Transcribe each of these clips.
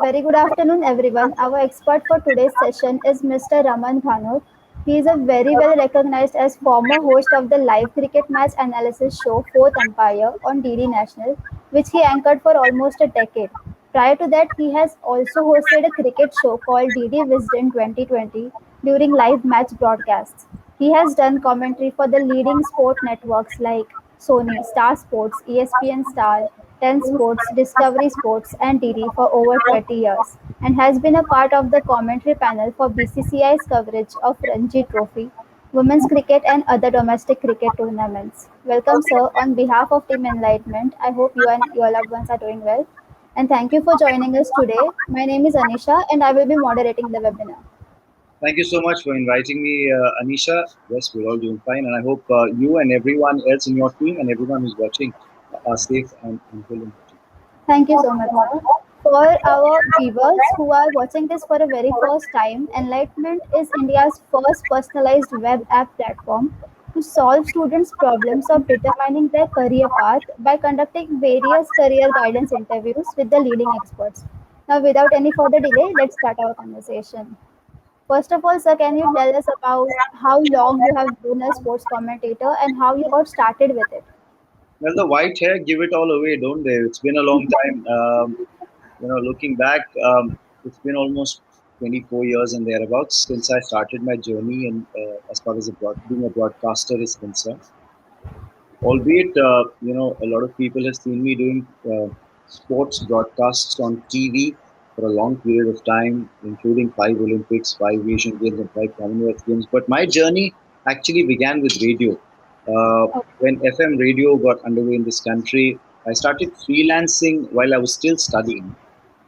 Very good afternoon, everyone. Our expert for today's session is Mr. Raman Bhanot. He is a very well recognized as former host of the live cricket match analysis show Fourth Umpire on DD National, which he anchored for almost a decade. Prior to that, he has also hosted a cricket show called DD Wisden 2020 during live match broadcasts. He has done commentary for the leading sport networks like Sony, Star Sports, ESPN Star, Ten Sports, Discovery Sports, and DD for over 30 years, and has been a part of the commentary panel for BCCI's coverage of Ranji Trophy, women's cricket, and other domestic cricket tournaments. Welcome, sir, on behalf of Team Enlightenment. I hope you and your loved ones are doing well. And thank you for joining us today. My name is Anisha, and I will be moderating the webinar. Thank you so much for inviting me, Anisha. Yes, we're all doing fine, and I hope you and everyone else in your team and everyone who's watching are safe and well and healthy. Thank you so much, sir. For our viewers who are watching this for the very first time, Enlightenment is India's first personalized web app platform to solve students' problems of determining their career path by conducting various career guidance interviews with the leading experts. Now, without any further delay, let's start our conversation. First of all, sir, can you tell us about how long you have been a sports commentator and how you got started with it? Well, the white hair give it all away, don't they? It's been a long time. Looking back, it's been almost 24 years and thereabouts since I started my journey, and as far as being a broadcaster is concerned. Albeit, a lot of people have seen me doing sports broadcasts on TV for a long period of time, including 5 Olympics, 5 Asian Games, and 5 Commonwealth Games. But my journey actually began with radio. When FM radio got underway in this country, I started freelancing while I was still studying.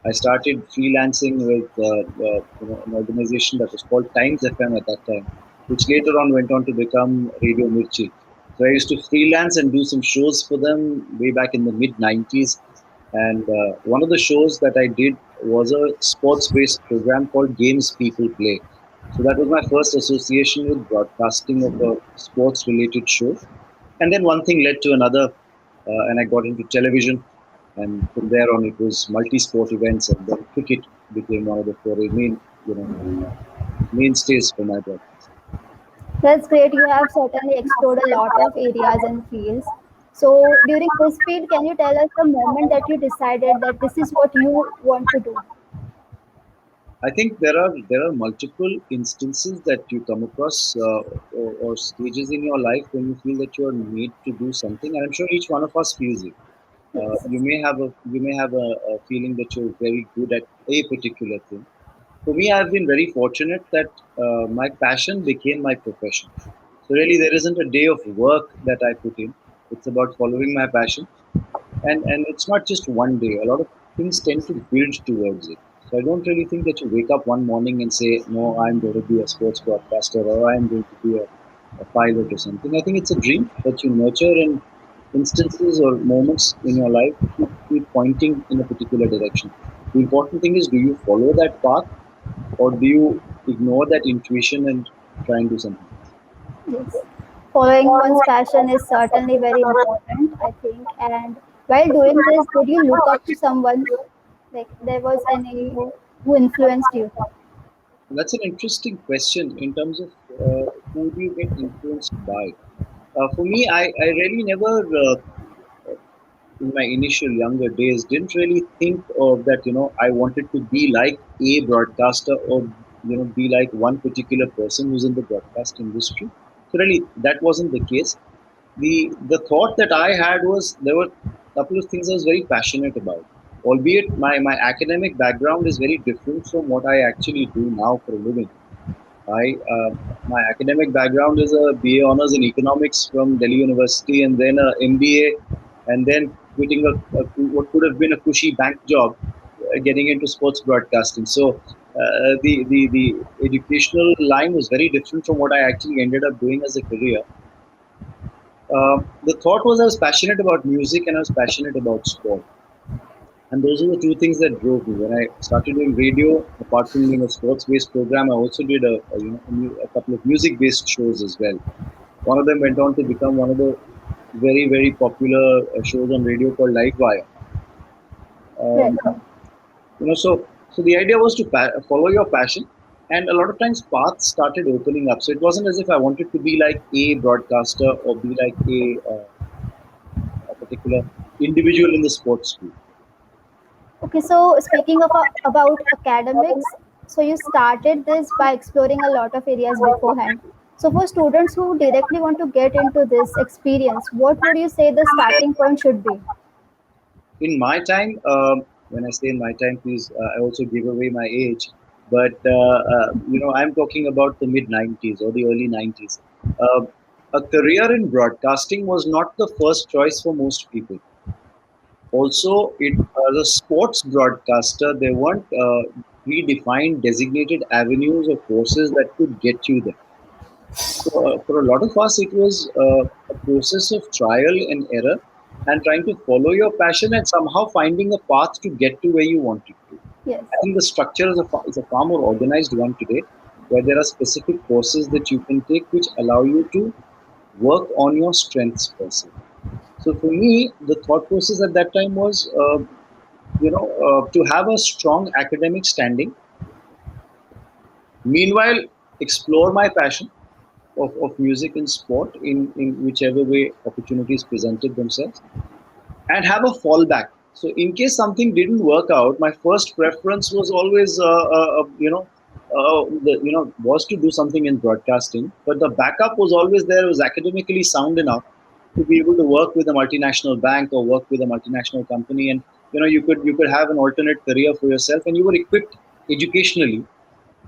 I started freelancing with an organization that was called Times FM at that time, which later on went on to become Radio Mirchi. So I used to freelance and do some shows for them way back in the mid 90s. And one of the shows that I did was a sports based program called Games People Play. So that was my first association with broadcasting of a sports related show. And then one thing led to another, and I got into television. And from there on, it was multi-sport events, and then cricket became one of the four mainstays for my broadcast. That's great. You have certainly explored a lot of areas and fields. So, during this field, can you tell us the moment that you decided that this is what you want to do? I think there are multiple instances that you come across or stages in your life when you feel that you are made to do something, and I'm sure each one of us feels it. Yes. You may have a feeling that you're very good at a particular thing. For me, I've been very fortunate that my passion became my profession. So really, there isn't a day of work that I put in. It's about following my passion, and it's not just one day. A lot of things tend to build towards it. So I don't really think that you wake up one morning and say, "No, I'm going to be a sports broadcaster," or "I'm going to be a pilot," or something. I think it's a dream that you nurture, and instances or moments in your life keep pointing in a particular direction. The important thing is, do you follow that path, or do you ignore that intuition and try and do something else? Yes. Following one's passion is certainly very important, I think. And while doing this, did you look up to someone? Like, there was any who influenced you? That's an interesting question in terms of who do you get influenced by. For me, I really never, in my initial younger days, didn't really think of that, I wanted to be like a broadcaster or, be like one particular person who's in the broadcast industry. So really, that wasn't the case. The thought that I had was there were a couple of things I was very passionate about. Albeit my academic background is very different from what I actually do now for a living. I My academic background is a BA honors in economics from Delhi University, and then a MBA, and then quitting what could have been a cushy bank job, getting into sports broadcasting. So the educational line was very different from what I actually ended up doing as a career. The thought was I was passionate about music and I was passionate about sport. And those are the two things that drove me. When I started doing radio, apart from being a sports-based program, I also did a couple of music-based shows as well. One of them went on to become one of the very, very popular shows on radio called Livewire. Right. Um, so So the idea was to follow your passion, and a lot of times paths started opening up. So it wasn't as if I wanted to be like a broadcaster or be like a particular individual in the sports field. Okay, so speaking of about academics, so you started this by exploring a lot of areas beforehand. So for students who directly want to get into this experience, what would you say the starting point should be? In my time, when I say in my time, please, I also give away my age, but I'm talking about the mid '90s or the early '90s. Uh, a career in broadcasting was not the first choice for most people. Also, it as a sports broadcaster, there weren't predefined designated avenues or courses that could get you there. So, for a lot of us, it was a process of trial and error and trying to follow your passion and somehow finding a path to get to where you wanted to. Yes. I think the structure is a far more organized one today, where there are specific courses that you can take which allow you to work on your strengths per se. So for me, the thought process at that time was, to have a strong academic standing, meanwhile explore my passion of music and sport in whichever way opportunities presented themselves, and have a fallback. So in case something didn't work out, my first preference was always, was to do something in broadcasting. But the backup was always there. It was academically sound enough to be able to work with a multinational bank or work with a multinational company, and you could have an alternate career for yourself, and you were equipped educationally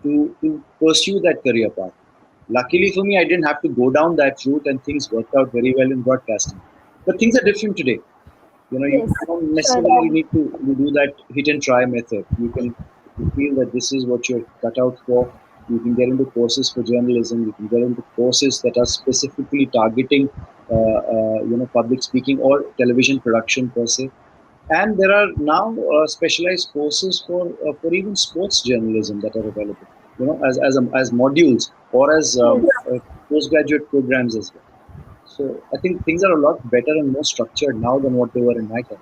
to pursue that career path. Luckily for me, I didn't have to go down that route, and things worked out very well in broadcasting. But things are different today. You Yes, don't necessarily surely. need to do that hit and try method. You can, if you feel that this is what you're cut out for, you can get into courses for journalism. You can get into courses that are specifically targeting, public speaking or television production per se. And there are now specialized courses for even sports journalism that are available. As modules or as Yes. postgraduate programs as well. So I think things are a lot better and more structured now than what they were in my time.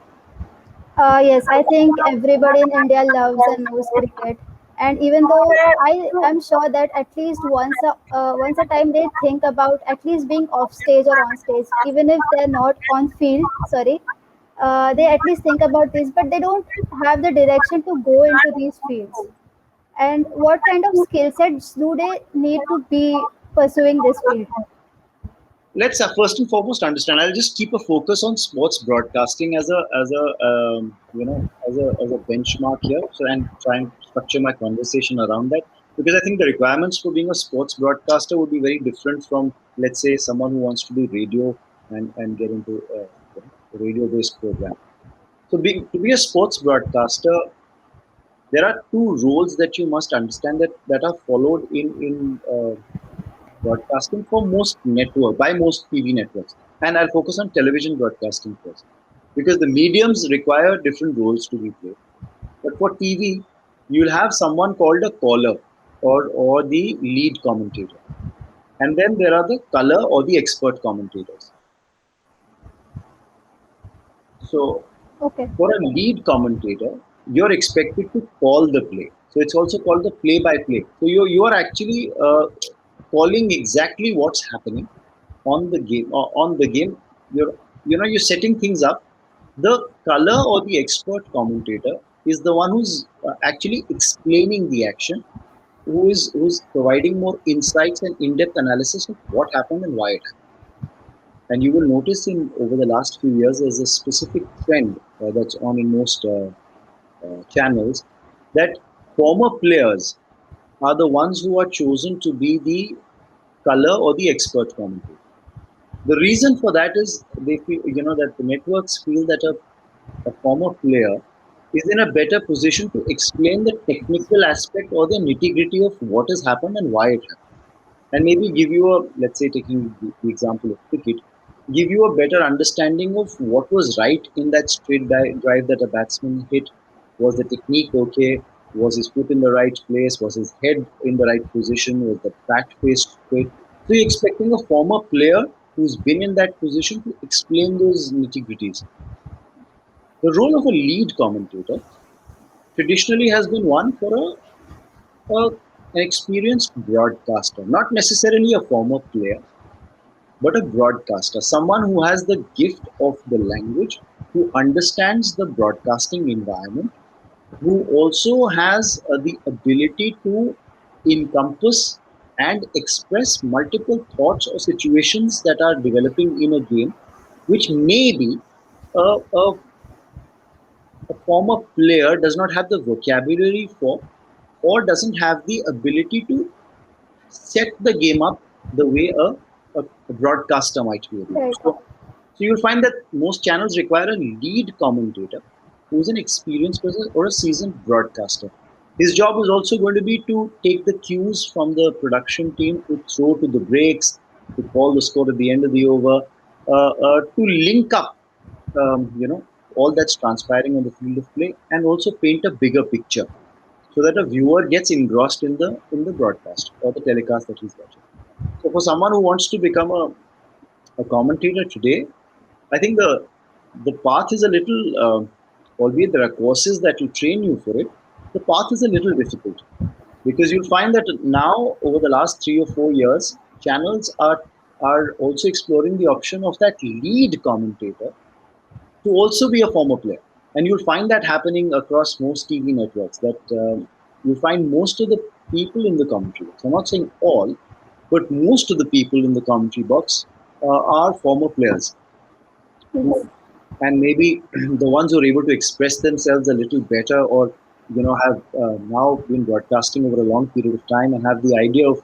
Yes, I think everybody in India loves and knows cricket. And even though I am sure that at least once a time they think about at least being off stage or on stage, even if they're not on field. Sorry, they at least think about this, but they don't have the direction to go into these fields. And what kind of skill sets do they need to be pursuing this field? Let's first and foremost understand. I'll just keep a focus on sports broadcasting as a benchmark here, so and try and structure my conversation around that, because I think the requirements for being a sports broadcaster would be very different from, let's say, someone who wants to do radio and get into a radio based program. So to be a sports broadcaster, there are two roles that you must understand that are followed in broadcasting for most TV networks. And I'll focus on television broadcasting first, because the mediums require different roles to be played. But for TV, you'll have someone called a caller or the lead commentator. And then there are the color or the expert commentators. So Okay. for a lead commentator, you're expected to call the play. So it's also called the play-by-play. So you are actually calling exactly what's happening on the game. On the game, you're setting things up. The color or the expert commentator is the one who's actually explaining the action, who's providing more insights and in-depth analysis of what happened and why it happened. And you will notice in over the last few years, there's a specific trend that's on in most channels, that former players are the ones who are chosen to be the color or the expert commentator. The reason for that is they feel, that the networks feel that a former player is in a better position to explain the technical aspect or the nitty gritty of what has happened and why it happened, and maybe give you a, let's say, taking the example of cricket, give you a better understanding of what was right in that drive that a batsman hit. Was the technique okay? Was his foot in the right place? Was his head in the right position? Was the bat faced straight? So you're expecting a former player who's been in that position to explain those nitty gritties. The role of a lead commentator traditionally has been one for an experienced broadcaster, not necessarily a former player, but a broadcaster, someone who has the gift of the language, who understands the broadcasting environment, who also has the ability to encompass and express multiple thoughts or situations that are developing in a game, which maybe a former player does not have the vocabulary for, or doesn't have the ability to set the game up the way a broadcaster might be able to. Right. So you'll find that most channels require a lead commentator who's an experienced person or a seasoned broadcaster. His job is also going to be to take the cues from the production team, to throw to the breaks, to call the score at the end of the over, to link up, all that's transpiring on the field of play, and also paint a bigger picture so that a viewer gets engrossed in the broadcast or the telecast that he's watching. So for someone who wants to become a commentator today, I think the path is a little, albeit there are courses that will train you for it. The path is a little difficult because you'll find that now over the last 3 or 4 years, channels are also exploring the option of that lead commentator to also be a former player. And you'll find that happening across most TV networks. That you'll find most of the people in the commentary box. I'm not saying all, but most of the people in the commentary box are former players, Yes. who, and maybe the ones who are able to express themselves a little better, or have now been broadcasting over a long period of time and have the idea of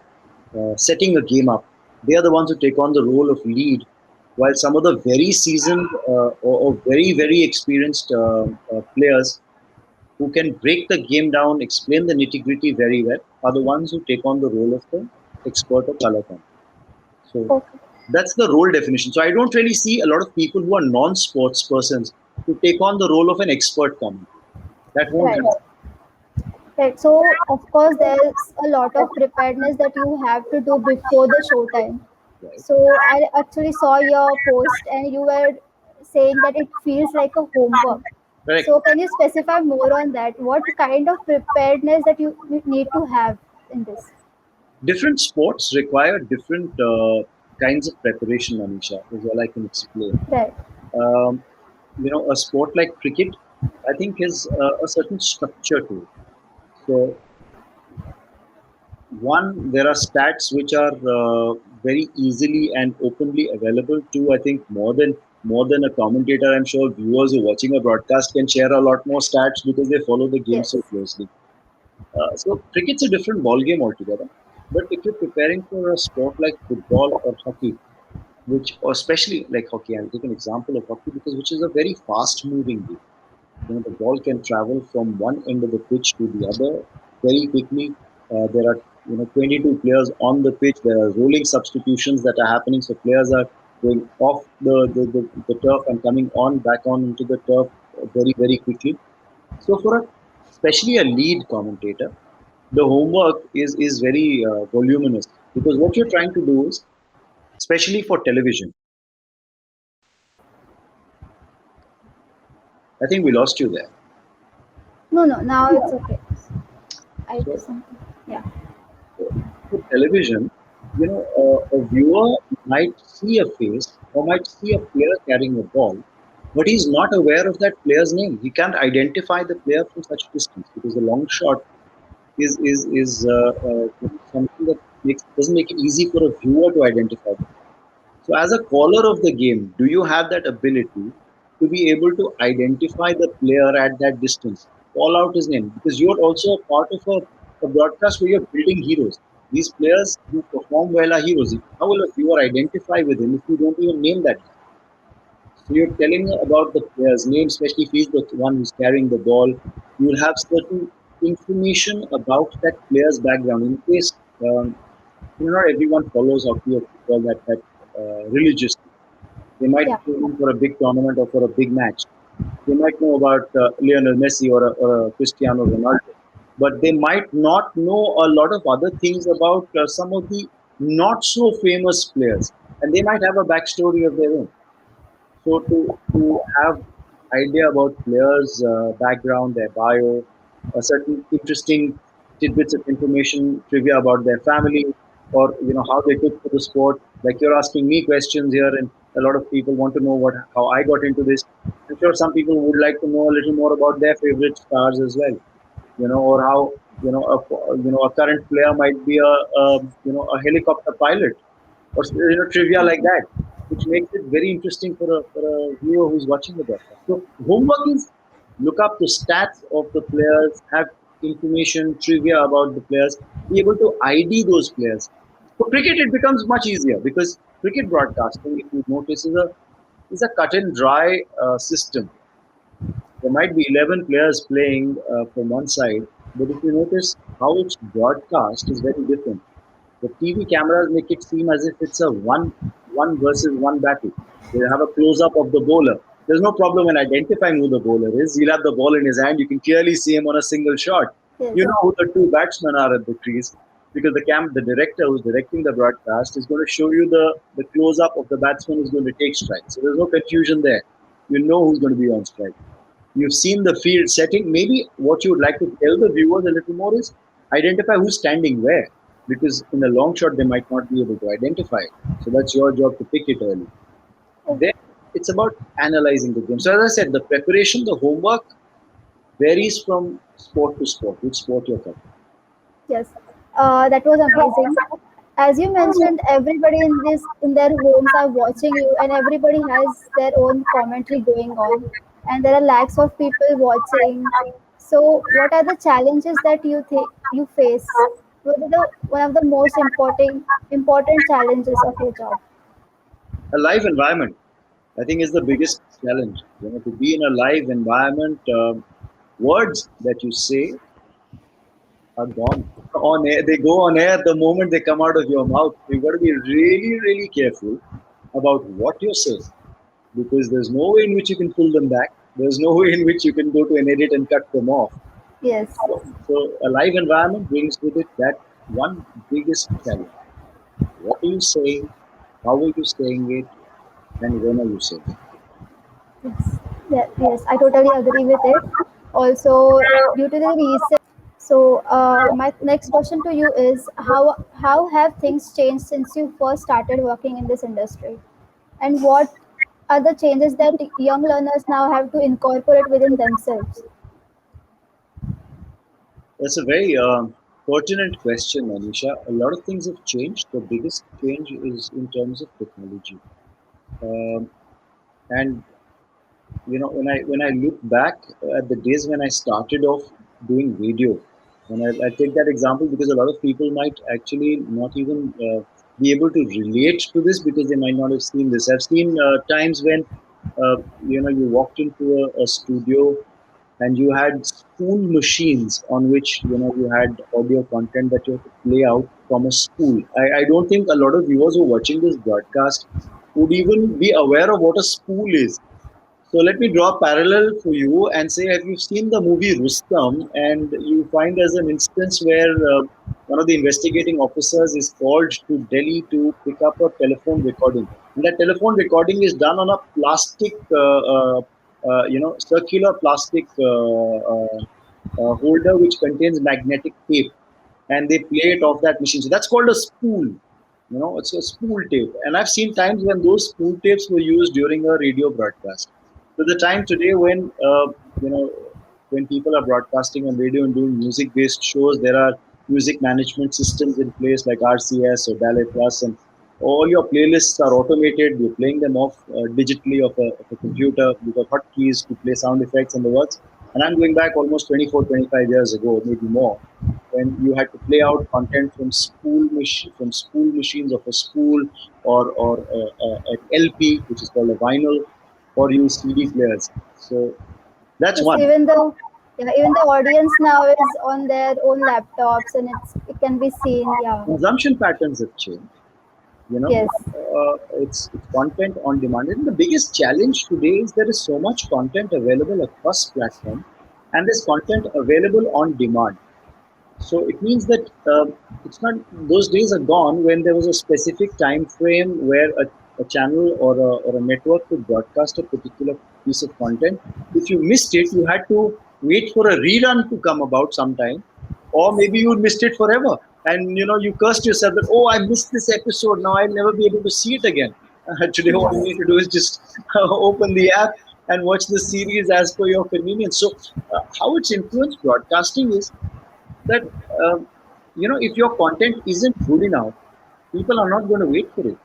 setting a game up. They are the ones who take on the role of lead, while some of the very seasoned or very very experienced players who can break the game down, explain the nitty gritty very well, are the ones who take on the role of the expert or color commentator. So Okay. that's the role definition. So I don't really see a lot of people who are non-sports persons to take on the role of an expert commentator. That won't Right. happen. Right. So, of course, there's a lot of preparedness that you have to do before the show time. Right? So, I actually saw your post and you were saying that it feels like a homework. Correct. So, can you specify more on that? What kind of preparedness that you need to have in this? Different sports require different kinds of preparation, Anisha, is all I can explain. Right. Um, a sport like cricket, I think, has a certain structure to it. So, one, there are stats which are very easily and openly available to, I think, more than a commentator. I'm sure viewers who are watching a broadcast can share a lot more stats because they follow the game so Yes. closely. So cricket's a different ball game altogether. But if you're preparing for a sport like football or hockey, which, or especially like hockey, I'll take an example of hockey because which is a very fast-moving game. The ball can travel from one end of the pitch to the other very quickly. There are 22 players on the pitch. There are rolling substitutions that are happening. So players are going off the turf and coming on back on into the turf very very quickly. So for especially a lead commentator, the homework is very voluminous because what you're trying to do is, especially for television, I think we lost you there. No, no, now it's okay. I do So something. Yeah. for television, a viewer might see a face or might see a player carrying a ball, but he's not aware of that player's name. He can't identify the player from such distance because the long shot is something that doesn't make it easy for a viewer to identify the player. So, as a caller of the game, do you have that ability to be able to identify the player at that distance? Call out his name because you're also a part of a broadcast where you're building heroes. These players who perform well are heroes. How will a viewer identify with him if you don't even name that guy? So you're telling about the player's name, especially if he's the one who's carrying the ball. You'll have certain information about that player's background. In case not everyone follows hockey or football that religiously. They might Yeah. tune in for a big tournament or for a big match. They might know about Lionel Messi or Cristiano Ronaldo, but they might not know a lot of other things about some of the not so famous players, and they might have a backstory of their own. So to have idea about players' background, their bio, a certain interesting tidbits of information, trivia about their family, or how they took to the sport. Like you're asking me questions here, and a lot of people want to know how I got into this. I'm sure some people would like to know a little more about their favorite stars as well, or how a current player might be a helicopter pilot, or trivia like that, which makes it very interesting for a viewer who's watching the broadcast. So homework is look up the stats of the players, have information, trivia about the players, be able to ID those players. For cricket, it becomes much easier because cricket broadcasting, if you notice, is a cut and dry system. There might be 11 players playing from one side, but if you notice how it's broadcast is very different. The TV cameras make it seem as if it's a one versus one battle. They have a close up of the bowler. There's no problem in identifying who the bowler is. He'll have the ball in his hand. You can clearly see him on a single shot. Yes. You know who the two batsmen are at the crease because the director who's directing the broadcast is going to show you the close up of the batsman who's going to take strike. So there's no confusion there. You know who's going to be on strike. You've seen the field setting. Maybe what you would like to tell the viewers a little more is identify who's standing where, because in the long shot they might not be able to identify it. So that's your job to pick it early. Oh, Then it's about analyzing the game. So as I said, the preparation, the homework varies from sport to sport. Which sport you're covering? yes. That was amazing. As you mentioned, everybody in their homes are watching you, and everybody has their own commentary going on, and there are lakhs of people watching. So, what are the challenges that you think you face? What are the one of the most important challenges of your job? A live environment, I think, is the biggest challenge. To be in a live environment, words that you say are gone on air. They go on air the moment they come out of your mouth. You've got to be really, really careful about what you're saying because there's no way in which you can pull them back. There's no way in which you can go to an edit and cut them off. Yes, So a live environment brings with it that one biggest challenge. What are you saying? How are you saying it? And when are you saying it? yes, yeah, yes. I totally agree with it. Also, due to the research. So, my next question to you is how have things changed since you first started working in this industry, and what are the changes that young learners now have to incorporate within themselves? That's a very pertinent question, Anisha. A lot of things have changed. The biggest change is in terms of technology. Um, and when I look back at the days when I started off doing radio, and I take that example because a lot of people might actually not even be able to relate to this because they might not have seen this. I've seen times when you walked into a studio and you had spool machines on which you had audio content that you had to play out from a spool. I don't think a lot of viewers who are watching this broadcast would even be aware of what a spool is. So let me draw a parallel for you and say, have you seen the movie Rustam? And you find there's an instance where one of the investigating officers is called to Delhi to pick up a telephone recording. And that telephone recording is done on a plastic, circular plastic holder which contains magnetic tape. And they play it off that machine. So that's called a spool. It's a spool tape. And I've seen times when those spool tapes were used during a radio broadcast. So the time today you know when people are broadcasting on radio and doing music-based shows, there are music management systems in place like RCS or Ballet Plus, and all your playlists are automated. You're playing them off digitally of a computer. You've got hotkeys to play sound effects and the works. And I'm going back almost 24, 25 years ago, maybe more, when you had to play out content from spool machines of a spool or an LP, which is called a vinyl, or use CD players. So that's Yes, one. even the audience now is on their own laptops, and it can be seen. Yeah, Consumption patterns have changed. You know, yes, it's content on demand. And the biggest challenge today is there is so much content available across platform, and there's content available on demand. So it means that it's not those days are gone when there was a specific time frame where a channel or a network could broadcast a particular piece of content. If you missed it, you had to wait for a rerun to come about sometime, or maybe you missed it forever, and you cursed yourself that, oh, I missed this episode, now I'll never be able to see it again. Today what you need to do is just open the app and watch the series as per your convenience. So how it's influenced broadcasting is that, um, if your content isn't good enough, people are not going to wait for it.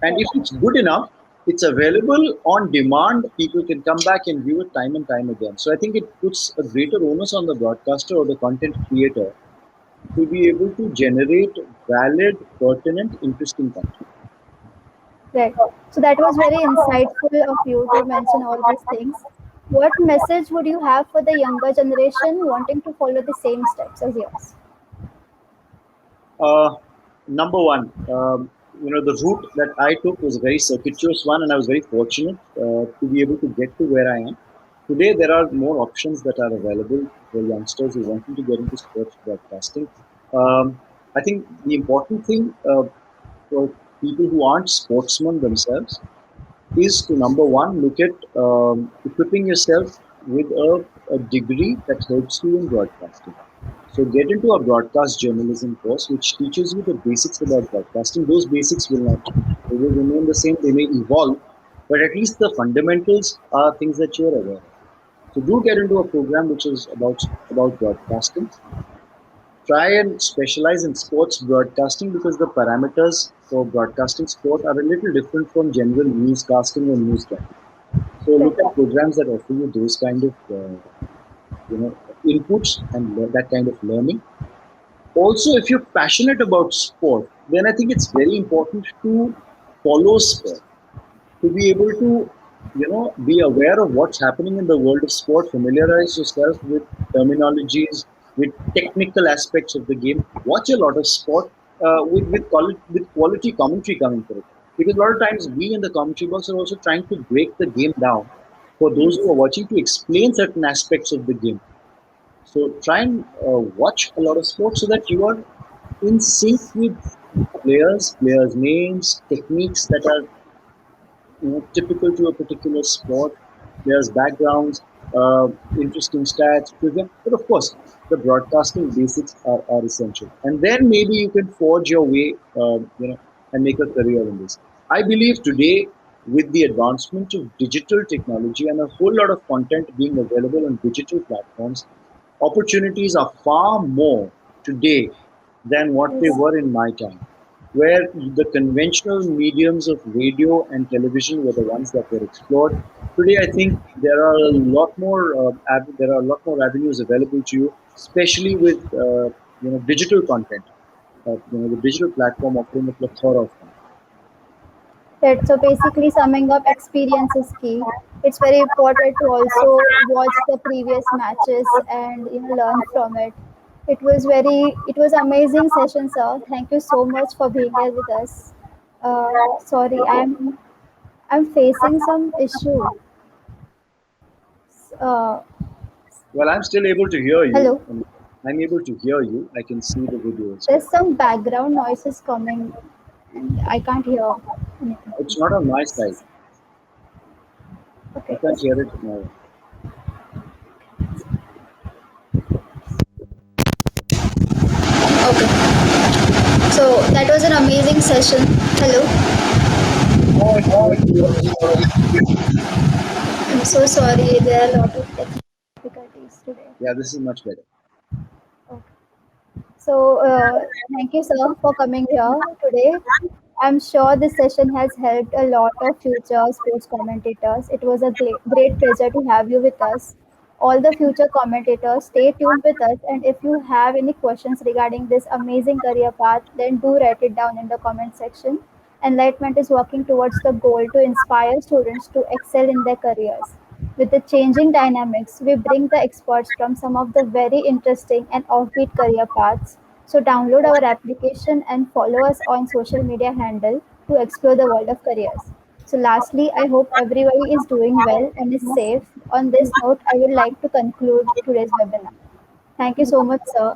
And if it's good enough, it's available on demand. People can come back and view it time and time again. So I think it puts a greater onus on the broadcaster or the content creator to be able to generate valid, pertinent, interesting content. Right. So that was very insightful of you to mention all these things. What message would you have for the younger generation wanting to follow the same steps as yours? Uh, Number one, the route that I took was a very circuitous one, and I was very fortunate to be able to get to where I am. Today, there are more options that are available for youngsters who wanting to get into sports broadcasting. I think the important thing for people who aren't sportsmen themselves is to, number one, look at equipping yourself with a degree that helps you in broadcasting. So get into a broadcast journalism course which teaches you the basics about broadcasting. Those basics will not change. They will remain the same, they may evolve, but at least the fundamentals are things that you're aware of. So do get into a program which is about broadcasting. Try and specialize in sports broadcasting because the parameters for broadcasting sport are a little different from general newscasting or newscasting. So look at programs that offer you those kind of inputs and that kind of learning. Also, if you're passionate about sport, then I think it's very important to follow sport, to be able to, be aware of what's happening in the world of sport, familiarize yourself with terminologies, with technical aspects of the game. Watch a lot of sport with quality commentary coming through. Because a lot of times we in the commentary box are also trying to break the game down for those who are watching to explain certain aspects of the game. So try and watch a lot of sports so that you are in sync with players' names, techniques that are typical to a particular sport. There's backgrounds, interesting stats, trivia. But of course, the broadcasting basics are essential. And then maybe you can forge your way, and make a career in this. I believe today, with the advancement of digital technology and a whole lot of content being available on digital platforms, opportunities are far more today than what they Yes. were in my time, where the conventional mediums of radio and television were the ones that were explored. Today, I think there are a lot more avenues available to you, especially with digital content. The digital platform offering a plethora of content. Right. So basically, summing up, experience is key. It's very important to also watch the previous matches and learn from it. It was amazing session, sir. Thank you so much for being here with us. Sorry, I'm facing some issue. Uh, Well, I'm still able to hear you. Hello. And I'm able to hear you. I can see the video as well. There's some background noises coming, and I can't hear anything. It's not on my side. I Okay. can't hear it now. Okay. So that was an amazing session. Hello. Oh, it's working. I'm so sorry. There are a lot of technical difficulties today. Yeah, this is much better. Okay. So, thank you, sir, for coming here today. I'm sure this session has helped a lot of future sports commentators. It was a great pleasure to have you with us. All the future commentators, stay tuned with us. And if you have any questions regarding this amazing career path, then do write it down in the comment section. Enlightenment is working towards the goal to inspire students to excel in their careers. With the changing dynamics, we bring the experts from some of the very interesting and offbeat career paths. So download our application and follow us on social media handle to explore the world of careers. So lastly, I hope everybody is doing well and is safe. On this note, I would like to conclude today's webinar. Thank you so much, sir.